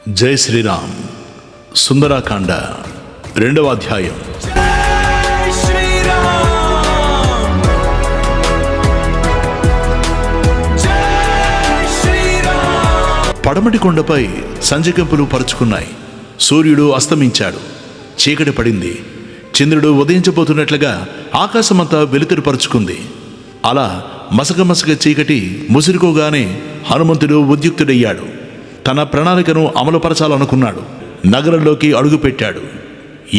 జై శ్రీరామ్. సుందరాకాండ 2వ అధ్యాయం. పడమటి కొండపై సంజకెంపులు పరుచుకున్నాయి. సూర్యుడు అస్తమించాడు. చీకటి పడింది. చంద్రుడు ఉదయించబోతున్నట్లుగా ఆకాశమంతా వెలుతురు పరుచుకుంది. అలా మసక చీకటి ముసురుకోగానే హనుమంతుడు ఉద్యుక్తుడయ్యాడు. తన ప్రణాళికను అమలుపరచాలనుకున్నాడు. నగరంలోకి అడుగుపెట్టాడు.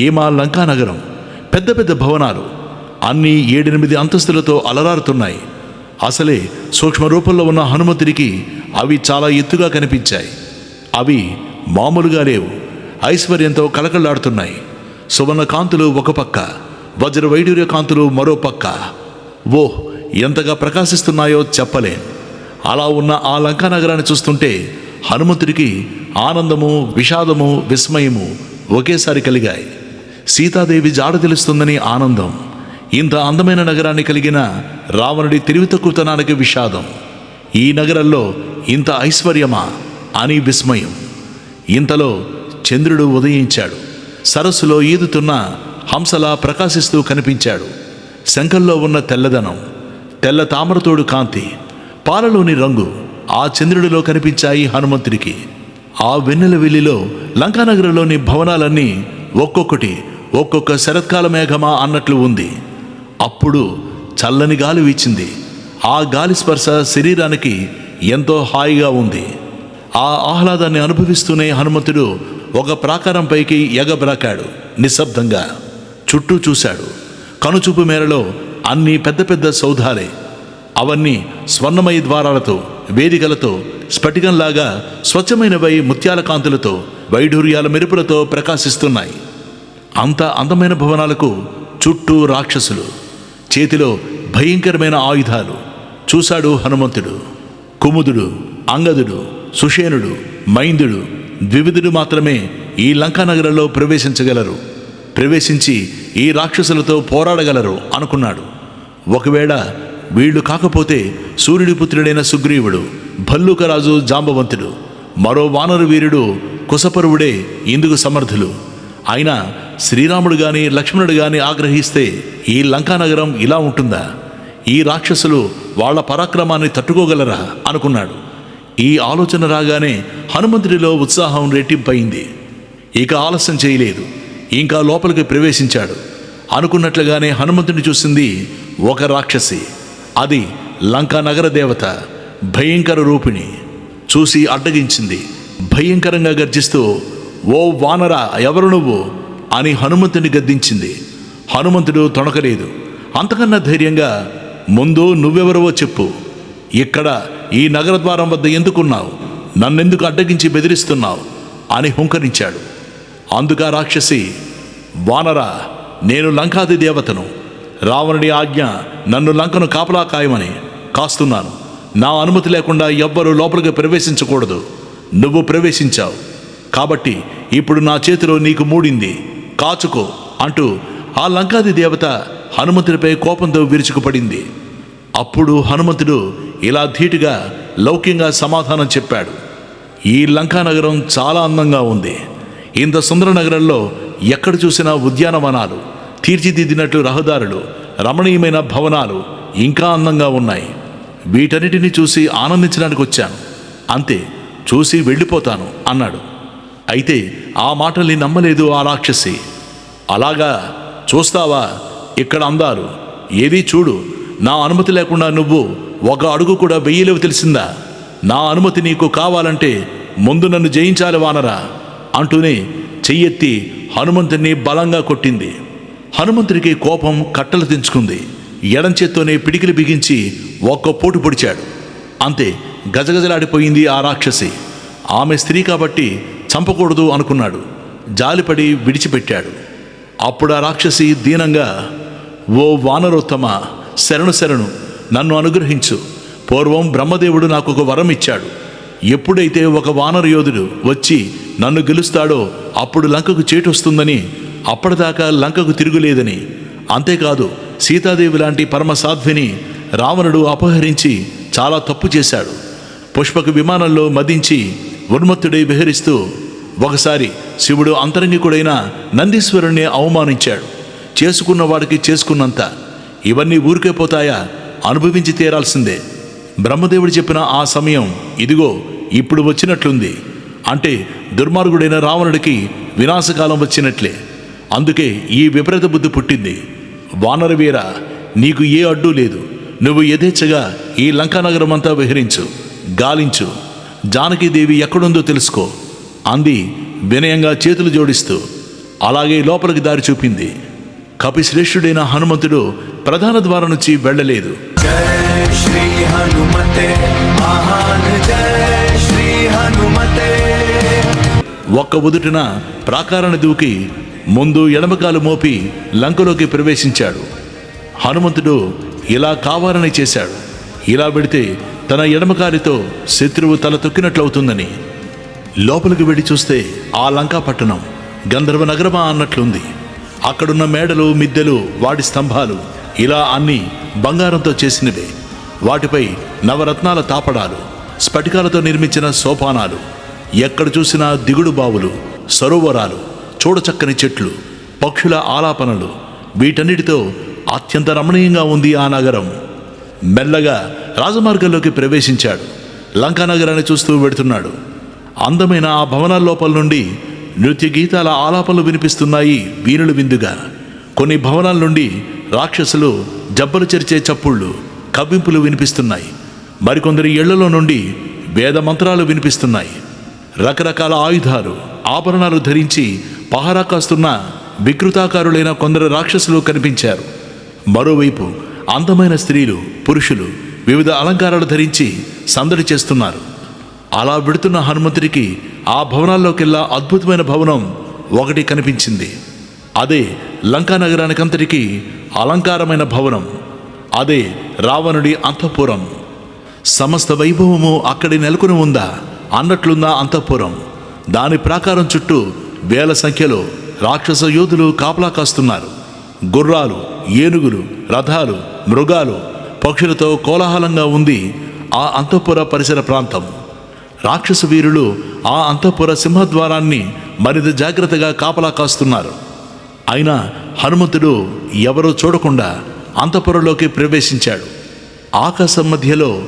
ఏమా లంకా నగరం! పెద్ద పెద్ద భవనాలు అన్నీ 7-8 అంతస్తులతో అలరారుతున్నాయి. అసలే సూక్ష్మ రూపంలో ఉన్న హనుమంతుడికి అవి చాలా ఎత్తుగా కనిపించాయి. అవి మామూలుగా లేవు. ఐశ్వర్యంతో కలకళ్లాడుతున్నాయి. సువర్ణ కాంతులు ఒక పక్క, వజ్ర వైడూర్య కాంతులు మరో పక్క. ఓహ్, ఎంతగా ప్రకాశిస్తున్నాయో చెప్పలేం. అలా ఉన్న ఆ లంకా నగరాన్ని చూస్తుంటే హనుమంతుడికి ఆనందము, విషాదము, విస్మయము ఒకేసారి కలిగాయి. సీతాదేవి జాడ తెలుస్తుందని ఆనందం. ఇంత అందమైన నగరాన్ని కలిగిన రావణుడి తెలివి తక్కువతనానికి విషాదం. ఈ నగరంలో ఇంత ఐశ్వర్యమా అని విస్మయం. ఇంతలో చంద్రుడు ఉదయించాడు. సరస్సులో ఈదుతున్న హంసలా ప్రకాశిస్తూ కనిపించాడు. శంఖంలో ఉన్న తెల్లదనం, తెల్ల తామరతోడు కాంతి, పాలలోని రంగు ఆ చంద్రుడిలో కనిపించాయి హనుమంతుడికి. ఆ వెన్నెల వెల్లిలో లంకానగరంలోని భవనాలన్నీ ఒక్కొక్కటి ఒక్కొక్క శరత్కాల మేఘమా అన్నట్లు ఉంది. అప్పుడు చల్లని గాలి వీచింది. ఆ గాలి స్పర్శ శరీరానికి ఎంతో హాయిగా ఉంది. ఆ ఆహ్లాదాన్ని అనుభవిస్తూనే హనుమంతుడు ఒక ప్రాకారం పైకి ఎగబ్రాకాడు. నిశ్శబ్దంగా చుట్టూ చూశాడు. కనుచూపు మేరలో అన్నీ పెద్ద పెద్ద సౌధాలే. అవన్నీ స్వర్ణమయ ద్వారాలతో, వేదికలతో, స్ఫటికంలాగా స్వచ్ఛమైనవై ముత్యాల కాంతులతో, వైఢూర్యాల మెరుపులతో ప్రకాశిస్తున్నాయి. అంత అందమైన భవనాలకు చుట్టూ రాక్షసులు, చేతిలో భయంకరమైన ఆయుధాలు. చూశాడు హనుమంతుడు. కుముదుడు, అంగదుడు, సుషేనుడు, మైందుడు, ద్వివిధుడు మాత్రమే ఈ లంకానగరంలో ప్రవేశించగలరు. ప్రవేశించి ఈ రాక్షసులతో పోరాడగలరు అనుకున్నాడు. ఒకవేళ వీళ్ళు కాకపోతే సూర్యుడి పుత్రుడైన సుగ్రీవుడు, భల్లూకరాజు జాంబవంతుడు, మరో వానరు వీరుడు కుశపరువుడే ఇందుకు సమర్థులు. అయినా శ్రీరాముడు గాని లక్ష్మణుడు గాని ఆగ్రహిస్తే ఈ లంకానగరం ఇలా ఉంటుందా? ఈ రాక్షసులు వాళ్ళ పరాక్రమాన్ని తట్టుకోగలరా అనుకున్నాడు. ఈ ఆలోచన రాగానే హనుమంతుడిలో ఉత్సాహం రెట్టింపయింది. ఇక ఆలస్యం చేయలేదు. ఇంకా లోపలికి ప్రవేశించాడు. అనుకున్నట్లుగానే హనుమంతుడిని చూసింది ఒక రాక్షసి. అది లంకా నగర దేవత, భయంకర రూపిణి. చూసి అడ్డగించింది. భయంకరంగా గర్జిస్తూ, ఓ వానరా, ఎవరు నువ్వు అని హనుమంతుడిని గద్దించింది. హనుమంతుడు తొణకలేదు. అంతకన్నా ధైర్యంగా, ముందు నువ్వెవరవో చెప్పు. ఇక్కడ ఈ నగర ద్వారం వద్ద ఎందుకున్నావు? నన్నెందుకు అడ్డగించి బెదిరిస్తున్నావు అని హుంకరించాడు. అందుక రాక్షసి, వానరా, నేను లంకాది దేవతను. రావణుడి ఆజ్ఞ నన్ను లంకను కాపలా కాయమని కాస్తున్నాను. నా అనుమతి లేకుండా ఎవ్వరూ లోపలికి ప్రవేశించకూడదు. నువ్వు ప్రవేశించావు కాబట్టి ఇప్పుడు నా చేతిలో నీకు మూడింది, కాచుకో అంటూ ఆ లంకాది దేవత హనుమంతుడిపై కోపంతో విరుచుకుపడింది. అప్పుడు హనుమంతుడు ఇలా ధీటుగా లౌక్యంగా సమాధానం చెప్పాడు. ఈ లంకానగరం చాలా అందంగా ఉంది. ఇంత సుందర నగరంలో ఎక్కడ చూసినా ఉద్యానవనాలు, తీర్చిదిద్దినట్లు రహదారులు, రమణీయమైన భవనాలు ఇంకా అందంగా ఉన్నాయి. వీటన్నిటిని చూసి ఆనందించడానికి వచ్చాను. అంతే, చూసి వెళ్ళిపోతాను అన్నాడు. అయితే ఆ మాటల్ని నమ్మలేదు ఆ రాక్షసి. అలాగా, చూస్తావా? ఇక్కడ అందాలు ఏది చూడు. నా అనుమతి లేకుండా నువ్వు ఒక అడుగు కూడా వెయ్యలేవు, తెలిసిందా? నా అనుమతి నీకు కావాలంటే ముందు నన్ను జయించాలి వానరా అంటూనే చెయ్యెత్తి హనుమంతుడిని బలంగా కొట్టింది. హనుమంతుడికి కోపం కట్టలు తెంచుకుంది. ఎడం చేత్తోనే పిడికిలు బిగించి ఒక్క పోటు పొడిచాడు. అంతే, గజగజలాడిపోయింది ఆ రాక్షసి. ఆమె స్త్రీ కాబట్టి చంపకూడదు అనుకున్నాడు. జాలిపడి విడిచిపెట్టాడు. అప్పుడు ఆ రాక్షసి దీనంగా, ఓ వానరోత్తమ, శరణు శరణు, నన్ను అనుగ్రహించు. పూర్వం బ్రహ్మదేవుడు నాకు ఒక వరం ఇచ్చాడు. ఎప్పుడైతే ఒక వానర యోధుడు వచ్చి నన్ను గెలుస్తాడో అప్పుడు లంకకు చేటొస్తుందని, అప్పటిదాకా లంకకు తిరుగులేదని, అంతేకాదు సీతాదేవి లాంటి పరమసాధ్విని రావణుడు అపహరించి చాలా తప్పు చేశాడు. పుష్పక విమానంలో మదించి ఉన్మత్తుడై విహరిస్తూ ఒకసారి శివుడు అంతరంగికుడైన నందీశ్వరుణ్ణి అవమానించాడు. చేసుకున్న వాడికి చేసుకున్నంత. ఇవన్నీ ఊరికే పోతాయా? అనుభవించి తీరాల్సిందే. బ్రహ్మదేవుడు చెప్పిన ఆ సమయం ఇదిగో ఇప్పుడు వచ్చినట్లుంది. అంటే దుర్మార్గుడైన రావణుడికి వినాశకాలం వచ్చినట్లే. అందుకే ఈ విపరీత బుద్ధి పుట్టింది. వానరవీర, నీకు ఏ అడ్డు లేదు. నువ్వు యథేచ్ఛగా ఈ లంకానగరం అంతా విహరించు, గాలించు. జానకీదేవి ఎక్కడుందో తెలుసుకో అంది వినయంగా చేతులు జోడిస్తూ. అలాగే లోపలికి దారి చూపింది. కపిశ్రేష్ఠుడైన హనుమంతుడు ప్రధాన ద్వారం నుంచి వెళ్ళలేదు. జై శ్రీ హనుమతే, మహాన్ జై శ్రీ హనుమతే. ఒక్క ఉదుటిన ప్రాకారాన్ని దూకి ముందు ఎడమకాలు మోపి లంకలోకి ప్రవేశించాడు. హనుమంతుడు ఇలా కావాలని చేశాడు. ఇలా పెడితే తన ఎడమకాలితో శత్రువు తల తొక్కినట్లవుతుందని. లోపలికి వెళ్ళి చూస్తే ఆ లంకా పట్టణం గంధర్వ నగరమా అన్నట్లుంది. అక్కడున్న మేడలు, మిద్దెలు, వాటి స్తంభాలు ఇలా అన్నీ బంగారంతో చేసినవే. వాటిపై నవరత్నాల తాపడాలు, స్ఫటికాలతో నిర్మించిన సోపానాలు, ఎక్కడ చూసినా దిగుడు బావులు, సరోవరాలు, చూడచక్కని చెట్లు, పక్షుల ఆలాపనలు, వీటన్నిటితో అత్యంత రమణీయంగా ఉంది ఆ నగరం. మెల్లగా రాజమార్గంలోకి ప్రవేశించాడు. లంకా నగరాన్ని చూస్తూ వెడుతున్నాడు. అందమైన ఆ భవనాల లోపల నుండి నృత్య గీతాల ఆలాపనలు వినిపిస్తున్నాయి వీణులు విందుగా. కొన్ని భవనాల నుండి రాక్షసులు జబ్బలు చెరిచే చప్పుళ్ళు, కవ్వింపులు వినిపిస్తున్నాయి. మరికొందరి ఇళ్లలో నుండి వేద మంత్రాలు వినిపిస్తున్నాయి. రకరకాల ఆయుధాలు, ఆభరణాలు ధరించి పహారా కాస్తున్న వికృతాకారులైన కొందరు రాక్షసులు కనిపించారు. మరోవైపు అందమైన స్త్రీలు, పురుషులు వివిధ అలంకారాలు ధరించి సందడి చేస్తున్నారు. అలా వెడుతున్న హనుమంతుడికి ఆ భవనాల్లోకెల్లా అద్భుతమైన భవనం ఒకటి కనిపించింది. అదే లంకా నగరానికంతటికీ అలంకారమైన భవనం. అదే రావణుడి అంతఃపురం. సమస్త వైభవము అక్కడి నెలకొని ఉందా అన్నట్లుందా అంతఃపురం. దాని ప్రాకారం చుట్టూ వేల సంఖ్యలో రాక్షస యోధులు కాపలా కాస్తున్నారు. గుర్రాలు, ఏనుగులు, రథాలు, మృగాలు, పక్షులతో కోలాహలంగా ఉంది ఆ అంతఃపుర పరిసర ప్రాంతం. రాక్షస వీరులు ఆ అంతఃపుర సింహద్వారాన్ని మరింత జాగ్రత్తగా కాపలా కాస్తున్నారు. అయినా హనుమంతుడు ఎవరో చూడకుండా అంతఃపురంలోకి ప్రవేశించాడు. ఆకాశం మధ్యలో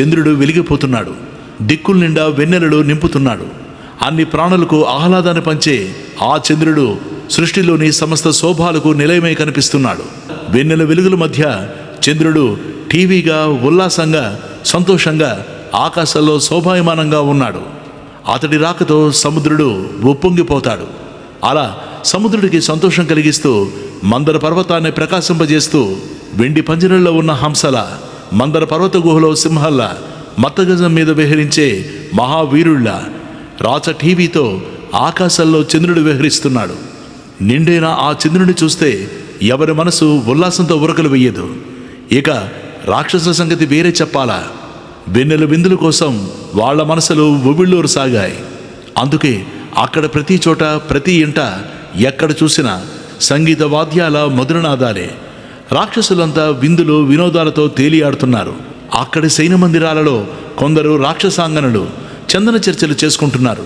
చంద్రుడు వెలిగిపోతున్నాడు. దిక్కుల నిండా వెన్నెలలు నింపుతున్నాడు. అన్ని ప్రాణులకు ఆహ్లాదాన్ని పంచే ఆ చంద్రుడు సృష్టిలోని సమస్త శోభాలకు నిలయమై కనిపిస్తున్నాడు. వెన్నెల వెలుగుల మధ్య చంద్రుడు టీవీగా, ఉల్లాసంగా, సంతోషంగా ఆకాశంలో శోభాయమానంగా ఉన్నాడు. అతడి రాకతో సముద్రుడు ఉప్పొంగిపోతాడు. అలా సముద్రుడికి సంతోషం కలిగిస్తూ మందర పర్వతాన్ని ప్రకాశింపజేస్తూ వెండి పంజరంలో ఉన్న హంసల, మందర పర్వత గుహలో సింహల్ల, మత్తగజం మీద విహరించే మహావీరుళ్ళ రాచ టీవీతో ఆకాశంలో చంద్రుడు విహరిస్తున్నాడు. నిండైన ఆ చంద్రుడిని చూస్తే ఎవరి మనసు ఉల్లాసంతో ఉరకలు వెయ్యదు. ఇక రాక్షస సంగతి వేరే చెప్పాలా. వెన్నెల విందుల కోసం వాళ్ల మనసులు ఉవ్విళ్ళూరు సాగాయి. అందుకే అక్కడ ప్రతి చోట, ప్రతి ఇంట, ఎక్కడ చూసినా సంగీత వాద్యాల మధురనాదాలే. రాక్షసులంతా విందులు, వినోదాలతో తేలియాడుతున్నారు. అక్కడి సైన్య మందిరాలలో కొందరు రాక్షసాంగనలు చందన చర్చలు చేసుకుంటున్నారు.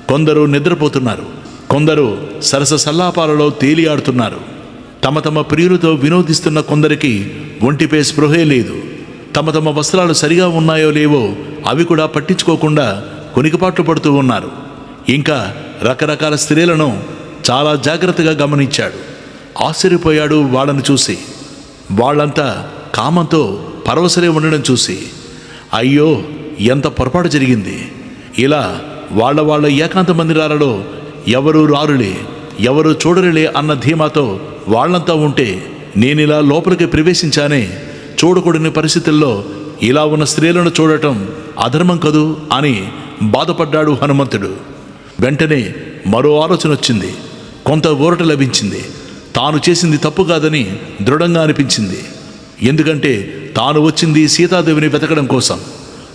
కొందరు నిద్రపోతున్నారు. కొందరు సరస సల్లాపాలలో తేలియాడుతున్నారు. తమ తమ ప్రియులతో వినోదిస్తున్న కొందరికి ఒంటిపై స్పృహే లేదు. తమ తమ వస్త్రాలు సరిగా ఉన్నాయో లేవో అవి కూడా పట్టించుకోకుండా కొనికిపాట్లు పడుతూ ఉన్నారు. ఇంకా రకరకాల స్త్రీలను చాలా జాగ్రత్తగా గమనించాడు. ఆశ్చర్యపోయాడు వాళ్ళను చూసి. వాళ్ళంతా కామంతో పరవశలే ఉండడం చూసి అయ్యో ఎంత పొరపాటు జరిగింది. ఇలా వాళ్ళ ఏకాంత మందిరాలలో ఎవరు రారులే, ఎవరు చూడరులే అన్న ధీమాతో వాళ్ళంతా ఉంటే నేనిలా లోపలికి ప్రవేశించానే. చూడకూడని పరిస్థితుల్లో ఇలా ఉన్న స్త్రీలను చూడటం అధర్మం కదూ అని బాధపడ్డాడు హనుమంతుడు. వెంటనే మరో ఆలోచన వచ్చింది. కొంత ఊరట లభించింది. తాను చేసింది తప్పు కాదని దృఢంగా అనిపించింది. ఎందుకంటే తాను వచ్చింది సీతాదేవిని వెతకడం కోసం.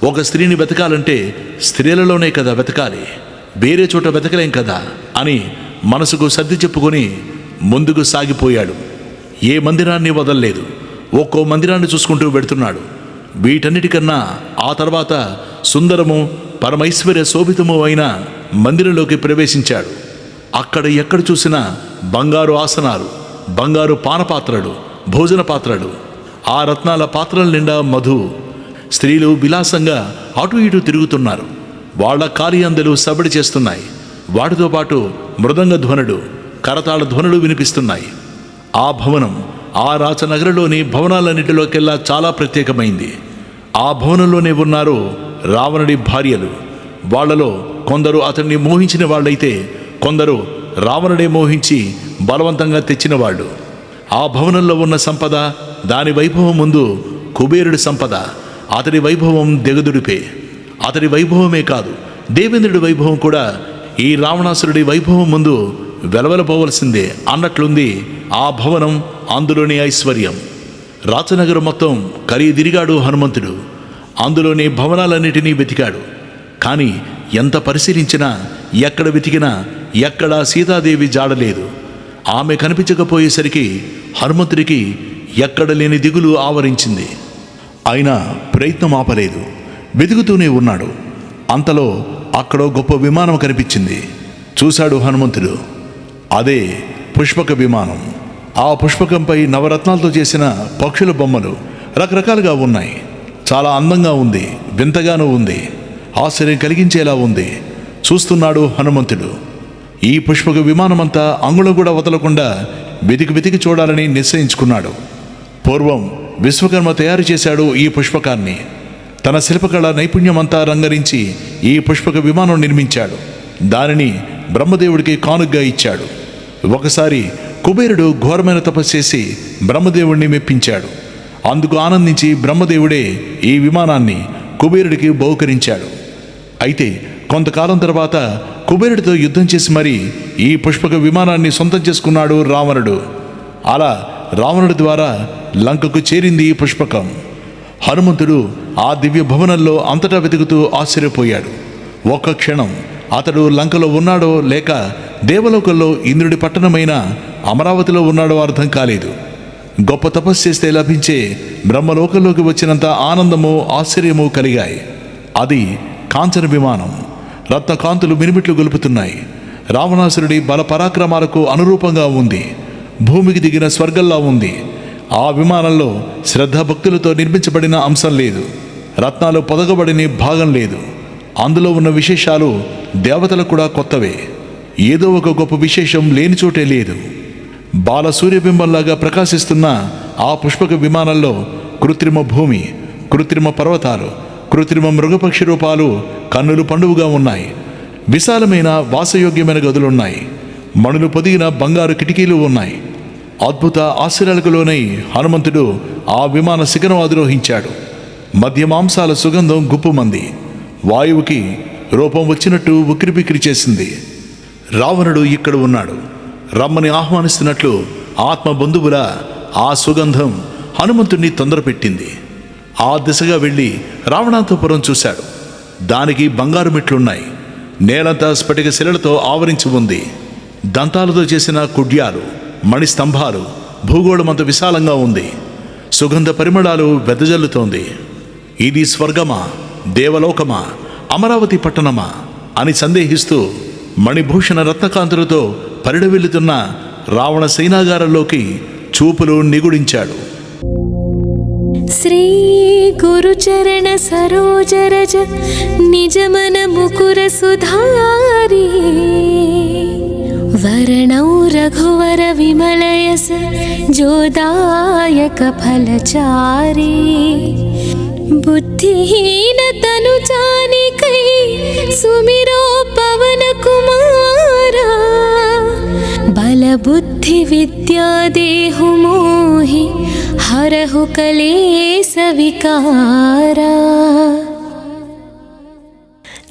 ఒక స్త్రీని వెతకాలంటే స్త్రీలలోనే కదా వెతకాలి, వేరే చోట వెతకలేం కదా అని మనసుకు సర్ది చెప్పుకొని ముందుకు సాగిపోయాడు. ఏ మందిరాన్ని వదల్లేదు. ఒక్కో మందిరాన్ని చూసుకుంటూ వెడుతున్నాడు. వీటన్నిటికన్నా ఆ తర్వాత సుందరము, పరమైశ్వర్య శోభితము అయిన మందిరంలోకి ప్రవేశించాడు. అక్కడ ఎక్కడ చూసినా బంగారు ఆసనాలు, బంగారు పానపాత్రలు, భోజన పాత్రలు, ఆ రత్నాల పాత్రల నిండా మధు. స్త్రీలు విలాసంగా అటు ఇటు తిరుగుతున్నారు. వాళ్ళ కార్యాందలు సబడి చేస్తున్నాయి. వాటితో పాటు మృదంగ ధ్వనులు, కరతాళ ధ్వనులు వినిపిస్తున్నాయి. ఆ భవనం ఆ రాచనగరంలోని భవనాలన్నిటిలోకెల్లా చాలా ప్రత్యేకమైంది. ఆ భవనంలోనే ఉన్నారు రావణుడి భార్యలు. వాళ్లలో కొందరు అతన్ని మోహించిన వాళ్ళైతే కొందరు రావణుడే మోహించి బలవంతంగా తెచ్చిన వాళ్ళు. ఆ భవనంలో ఉన్న సంపద, దాని వైభవం ముందు కుబేరుడి సంపద, అతడి వైభవం దిగదుడిపే. అతడి వైభవమే కాదు, దేవేంద్రుడి వైభవం కూడా ఈ రావణాసురుడి వైభవం ముందు వెలవెలపోవలసిందే అన్నట్లుంది ఆ భవనం, అందులోని ఐశ్వర్యం. రాచనగరం మొత్తం కరీదిరిగాడు హనుమంతుడు. అందులోని భవనాలన్నిటినీ వెతికాడు. కానీ ఎంత పరిశీలించినా, ఎక్కడ వెతికినా ఎక్కడా సీతాదేవి జాడలేదు. ఆమె కనిపించకపోయేసరికి హనుమంతుడికి ఎక్కడ లేని దిగులు ఆవరించింది. అయినా ప్రయత్నం ఆపలేదు, వెతుకుతూనే ఉన్నాడు. అంతలో అక్కడో గొప్ప విమానం కనిపించింది. చూశాడు హనుమంతుడు. అదే పుష్పక విమానం. ఆ పుష్పకంపై నవరత్నాలతో చేసిన పక్షుల బొమ్మలు రకరకాలుగా ఉన్నాయి. చాలా అందంగా ఉంది, వింతగానూ ఉంది, ఆశ్చర్యం కలిగించేలా ఉంది. చూస్తున్నాడు హనుమంతుడు. ఈ పుష్పక విమానమంతా అంగుళం కూడా వదలకుండా వెతికి చూడాలని నిశ్చయించుకున్నాడు. పూర్వం విశ్వకర్మ తయారు చేశాడు ఈ పుష్పకాన్ని. తన శిల్పకళ నైపుణ్యమంతా రంగరించి ఈ పుష్పక విమానం నిర్మించాడు. దానిని బ్రహ్మదేవుడికి కానుగ్గా ఇచ్చాడు. ఒకసారి కుబేరుడు ఘోరమైన తపస్సు చేసి బ్రహ్మదేవుడిని మెప్పించాడు. అందుకు ఆనందించి బ్రహ్మదేవుడే ఈ విమానాన్ని కుబేరుడికి బహుకరించాడు. అయితే కొంతకాలం తర్వాత కుబేరుడితో యుద్ధం చేసి మరీ ఈ పుష్పక విమానాన్ని సొంతం చేసుకున్నాడు రావణుడు. అలా రావణుడి ద్వారా లంకకు చేరింది ఈ పుష్పకం. హనుమంతుడు ఆ దివ్య భవనంలో అంతటా వెతుకుతూ ఆశ్చర్యపోయాడు. ఒక్క క్షణం అతడు లంకలో ఉన్నాడో లేక దేవలోకంలో ఇంద్రుడి పట్టణమైన అమరావతిలో ఉన్నాడో అర్థం కాలేదు. గొప్ప తపస్సు చేస్తే లభించే బ్రహ్మలోకంలోకి వచ్చినంత ఆనందము, ఆశ్చర్యము కలిగాయి. అది కాంచన విమానం. రత్నకాంతులు మినిమిట్లు గొలుపుతున్నాయి. రావణాసురుడి బల పరాక్రమాలకు అనురూపంగా ఉంది. భూమికి దిగిన స్వర్గంలా ఉంది. ఆ విమానంలో శ్రద్ధాభక్తులతో నిర్మించబడిన అంశం లేదు. రత్నాలు పొదగబడిన భాగం లేదు. అందులో ఉన్న విశేషాలు దేవతలకు కూడా కొత్తవే. ఏదో ఒక గొప్ప విశేషం లేని చోటే లేదు. బాల సూర్యబింబంలాగా ప్రకాశిస్తున్న ఆ పుష్పక విమానంలో కృత్రిమ భూమి, కృత్రిమ పర్వతాలు, కృత్రిమ మృగపక్షి రూపాలు కన్నులు పండువుగా ఉన్నాయి. విశాలమైన వాసయోగ్యమైన గదులున్నాయి. మణులు పొదిగిన బంగారు కిటికీలు ఉన్నాయి. అద్భుత ఆశ్చర్యాలకు లోనై హనుమంతుడు ఆ విమాన శిఖరం అధిరోహించాడు. మధ్య మాంసాల సుగంధం గుప్పుమంది. వాయువుకి రూపం వచ్చినట్టు ఉక్కిరిబిక్కిరి చేసింది. రావణుడు ఇక్కడ ఉన్నాడు, రమ్మని ఆహ్వానిస్తున్నట్లు ఆత్మ బంధువుల ఆ సుగంధం హనుమంతుడిని తొందరపెట్టింది. ఆ దిశగా వెళ్ళి రావణాంతపురం చూశాడు. దానికి బంగారు మెట్లున్నాయి. నేలంతా స్ఫటిక శిలలతో ఆవరించి ఉంది. దంతాలతో చేసిన కుడ్యాలు, మణిస్తంభాలు, భూగోళమంత విశాలంగా ఉంది. సుగంధ పరిమళాలు వెదజల్లుతోంది. ఇది స్వర్గమా, దేవలోకమా, అమరావతి పట్టణమా అని సందేహిస్తూ మణిభూషణ రత్నకాంతులతో పరిడవిల్లుతున్న రావణ సైనాగారంలోకి చూపులు నిగుడించాడు. శ్రీ గురుచరణ సరోజరజ నిజమన ముకుర సుధారి వరణౌ రఘువర విమలయస జోదాయక ఫలచారి బుద్ధిహీన తను జానికై సుమిరో పవన కుమారా బల బుద్ధి విద్యా దేహు మోహి హరహు కలేశ వికారా.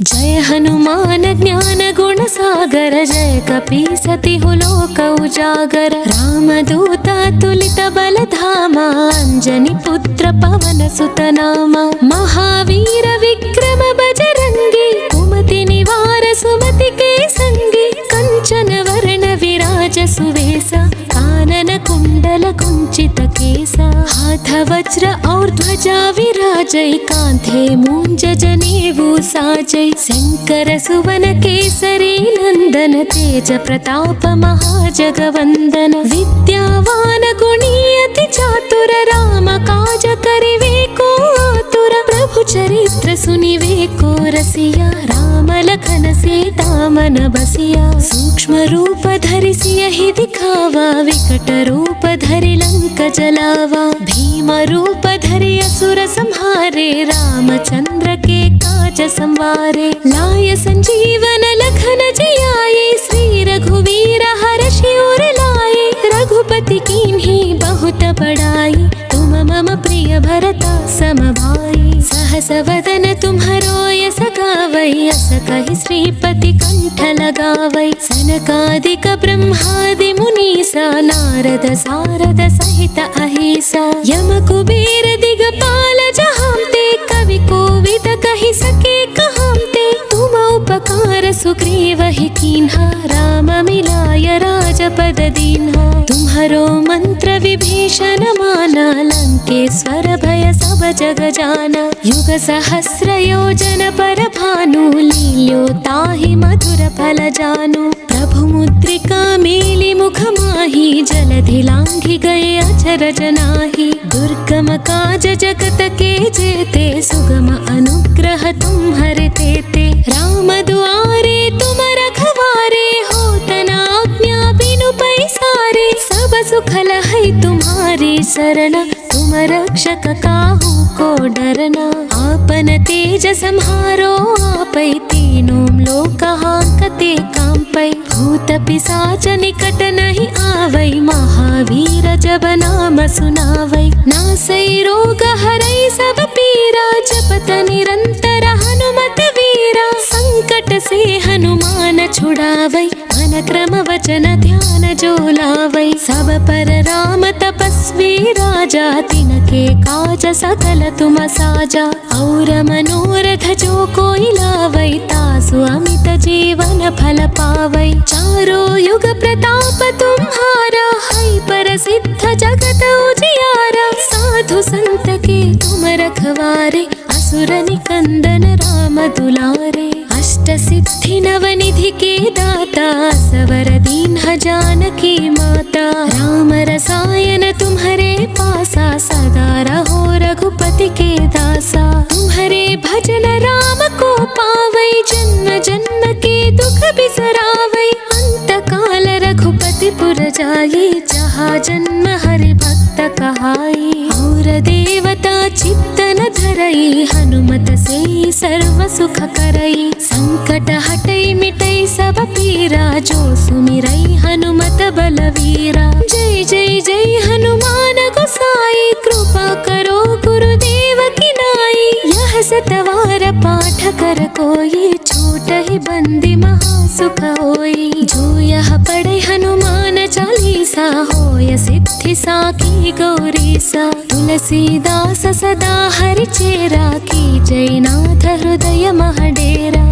జయ హనుమాన జ్ఞాన గుణ సాగర జయ కపీసతిహు లోక ఉజాగర రామదూత తులిత బలధామ అంజని పుత్ర పవన సుతనామ మహావీర విక్రమ బజరంగి కుమతి నివార సుమతి కే సంగి కంచన వర్ణ విరాజ సువేశ కానన కుండల కుండ कुञ्चित केसा हाथ वज्र और ध्वजा विराजै कांधे मूंज जनेऊ साजै शंकर सुवन केसरी नंदन तेज प्रताप महाजगवंदन विद्यावान गुणी अति चातुर राम काज करिवे को आतुर प्रभु चरित्र सुनिवे को रसिया राम लखन सीता मन बसिया सूक्ष्म रूप धरि यही दिखावा विकट रूप धरि लंक जलावा भीम रूप धरि असुर संहारे रामचंद्र के काज संवारे लाय संजीवन लखन जियाए श्री रघुवीर हर्षि उर लाए रघुपति कीन्ही बहुत बड़ाई तुम मम प्रिय भरता सम भाई सहस वदन तुम्हरो यस गावै अस कहि श्रीपति कंठ लगावै सनकादिक ब्रह्मादि मुनीसा नारद सारद सहित अहिसा यम कुबेर दिगपाल जहांते कवि कोविद कहि सके कहांते तुम उपकार सुग्रीव ही कीन्हा राम मिलाय राजपद दीन्हा तुम्हरो मंत्र विभीषण माना लंकेश्वर भय सब जग जाना युग सहस्र योजन पर भानु लील्यो ताहि मधुर फल जानु प्रभु मुद्रिका मेलि मुख माहि जलधि लांघि गए अचरज नाही दुर्गम काज जगत के जेते सुगम अनुग्रह तुम्हरे तेते राम दुआरे तुम रखवारे होत न आज्ञा बिनु पैसारे सब सुख लहै तुम्हारी शरण तुम रक्षक काहू को डरना आपन तेज सम्हारो आपै तीनों लोक हांकते कांपै भूत पिशाच निकट नहीं आवै महावीर जब नाम सुनावै नासै रोग हरै सब पीरा जपत निरंतर हनुमत वीरा संकट से हनुमान छुड़ावै मन क्रम वचन ध्यान जो लावै सब पर राम तपस्वी राजा तिनके काज सकल तुम साजा और मनोरथ जो कोई लावै तासु अमित जीवन फल पावै चारों युग प्रताप तुम्हारा है प्रसिद्ध जगत उजियारा साधु संत के तुम रखवारे असुर निकंदन राम दुलारे अष्ट सिद्धि नवनिधि के दाता सवर दीन्ह जानकी माता राम रसायन तुम्हारे पासा सदा रहो रघुपति के दासा तुम्हारे भजन राम को पावै जन्म जन्म के दुख बिसरावै अंत काल रघुपति पुर जाई जहाँ जन्म हरि भक्त कहाई और देवता चित्तन धरई हनुमत से सर्व सुख करई संकट हटई मिटई सब पीरा जो सुमिरई हनुमत बलवीरा जय जय जय हनुमान गोसाई कृपा करो गुरुदेव की नाई यह सतवार पाठ कर कोई छूट ही बंदी महासुख होई जो यह पढ़े हनुमान चालीसा होय सिद्धि साखी गौरीसा तुलसीदास सदा हरि चेरा की जय नाथ हृदय महडेरा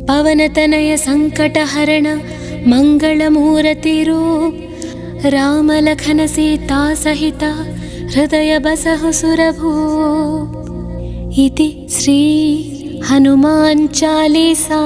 पवन तनय संकट हरण मंगल मूर्ति रूप राम लखन सीता सहिता हृदय बसहु सुरभूप इति श्री हनुमान चालीसा।